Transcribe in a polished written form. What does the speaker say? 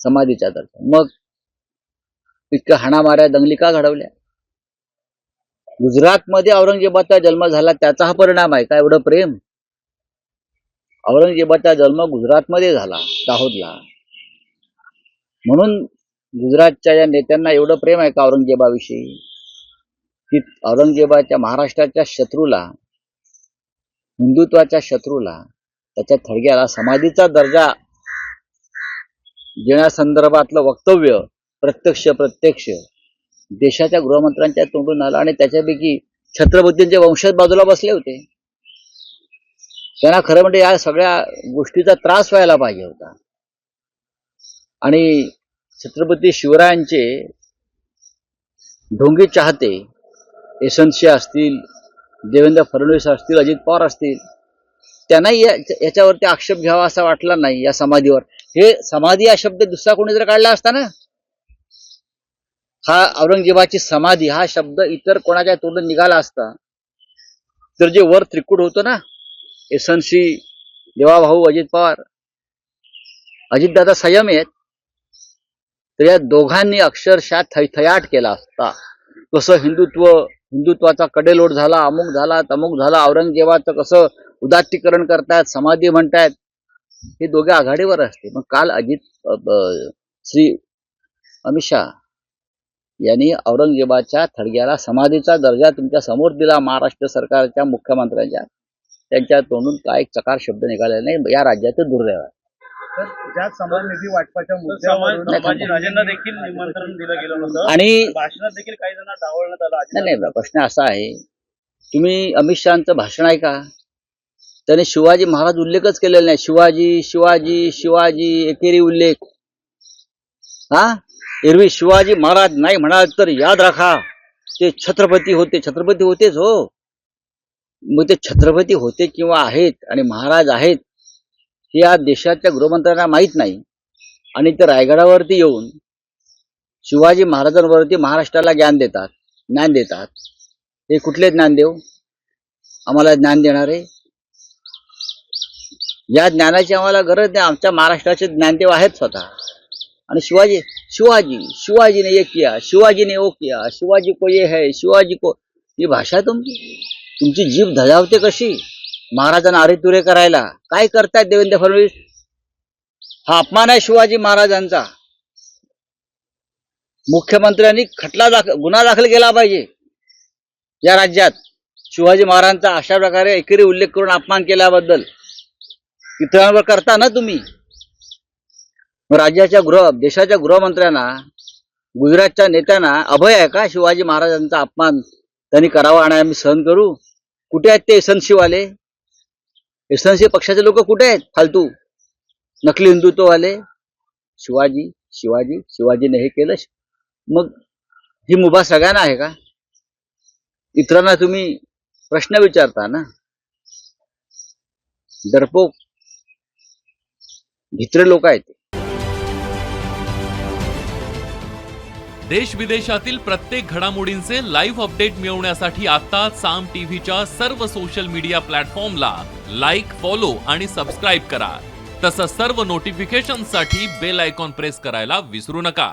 समाधीच्या दर्जा। मग इतक्या हाणामाऱ्या दंगली का घडवल्या? गुजरातमध्ये औरंगजेबाचा जन्म झाला त्याचा हा परिणाम आहे का एवढं प्रेम? औरंगजेबाचा जन्म गुजरातमध्ये झाला, दाहोदला, म्हणून गुजरातच्या या नेत्यांना एवढं प्रेम आहे का औरंगजेबाविषयी की औरंगजेबाच्या महाराष्ट्राच्या शत्रूला, हिंदुत्वाच्या शत्रूला, त्याच्या थडग्याला समाधीचा दर्जा देण्यासंदर्भातलं वक्तव्य प्रत्यक्ष देशाच्या गृहमंत्र्यांच्या तोंडून आलं आणि त्याच्यापैकी छत्रपतींचे वंशज बाजूला बसले होते। त्यांना खरं म्हणजे या सगळ्या गोष्टीचा त्रास व्हायला पाहिजे होता आणि छत्रपती शिवरायांचे ढोंगी चाहते यशवंतसिंह असतील, देवेंद्र फडणवीस असतील, अजित पवार असतील, त्यांनाही याच्यावरती आक्षेप घ्यावा असा वाटला नाही या समाधीवर। हे समाधी हा शब्द दुसरा कोणी जर काढला असता ना, हा औरंगजेबाची समाधी हा शब्द इतर कोणाच्या तोंडून निघाला असता तर जे वर त्रिकूट होतं ना, यशवंतसिंह, देवाभाऊ, अजित पवार, अजितदादा संयम आहेत, तर या दोघांनी अक्षरशः थैथयाट केला असता। कसं हिंदुत्वाचा कडेलोट झाला, अमुक झाला, तमुक झाला, औरंगजेबाचं कसं उदात्तीकरण करतायत, समाधी म्हणतायत, हे दोघे आघाडीवर असते। मग काल श्री अमित शहा यांनी औरंगजेबाच्या थडग्याला समाधीचा दर्जा तुमच्या समोर दिला महाराष्ट्र सरकारच्या मुख्यमंत्र्यांच्या, त्यांच्या तोंडून काय चकार शब्द निघाले नाही, या राज्याचं दुर्दैव आहे। ज्या समान निधी वाटपाच्या मुद्द्यावरून संभाजीराजेंना देखील निमंत्रण दिलं गेलं होतं आणि भाषणात देखील काही जण डावलण्यात आलं। नाही, प्रश्न असा आहे, तुम्ही अमित शहाचं भाषण आहे का? त्याने शिवाजी महाराज उल्लेखच केलेला नाही। शिवाजी शिवाजी शिवाजी एकेरी उल्लेख, हा एरवी शिवाजी महाराज नाही म्हणाल तर याद राखा ते छत्रपती होते। छत्रपती होतेच हो, मग ते छत्रपती होते किंवा आहेत आणि महाराज आहेत हे या देशाच्या गृहमंत्र्यांना माहीत नाही आणि ते रायगडावरती येऊन शिवाजी महाराजांवरती महाराष्ट्राला ज्ञान देतात। हे कुठले ज्ञानदेव आम्हाला ज्ञान देणारे? या ज्ञानाची आम्हाला गरज नाही, आमच्या महाराष्ट्राचे ज्ञानदेव आहेत स्वतः। आणि शिवाजी ने ये किया, शिवाजी ने वो किया, शिवाजी को ये है, शिवाजी को, ही भाषा तुमची जीभ धजावते कशी महाराजांना आरेतुरे करायला? काय करतायत देवेंद्र फडणवीस? हा अपमान आहे शिवाजी महाराजांचा। मुख्यमंत्र्यांनी गुन्हा दाखल केला पाहिजे या राज्यात शिवाजी महाराजांचा अशा प्रकारे एकेरी उल्लेख करून अपमान केल्याबद्दल। इतरांवर करता ना तुम्ही। देशाच्या गृहमंत्र्यांना, गुजरातच्या नेत्यांना अभय आहे का शिवाजी महाराजांचा अपमान त्यांनी करावा आणि आम्ही सहन करू? कुठे आहेत ते यशवंतसिंहवाले? यशवंतसिंह पक्षाचे लोक कुठे आहेत? फालतू नकली हिंदुत्ववाले। शिवाजीने हे केलं, मग ही मुभा सगळ्यांना आहे का? इतरांना तुम्ही प्रश्न विचारता ना, डरपोक भित्रे लोक आहेत। देश विदेशातील प्रत्येक घडामोडींचे लाईव्ह अपडेट मिळवण्यासाठी आता साम टीव्हीच्या सर्व सोशल मीडिया प्लॅटफॉर्मला लाईक, फॉलो आणि सबस्क्राईब करा। तसंच सर्व नोटिफिकेशनसाठी बेल आयकॉन प्रेस करायला विसरू नका।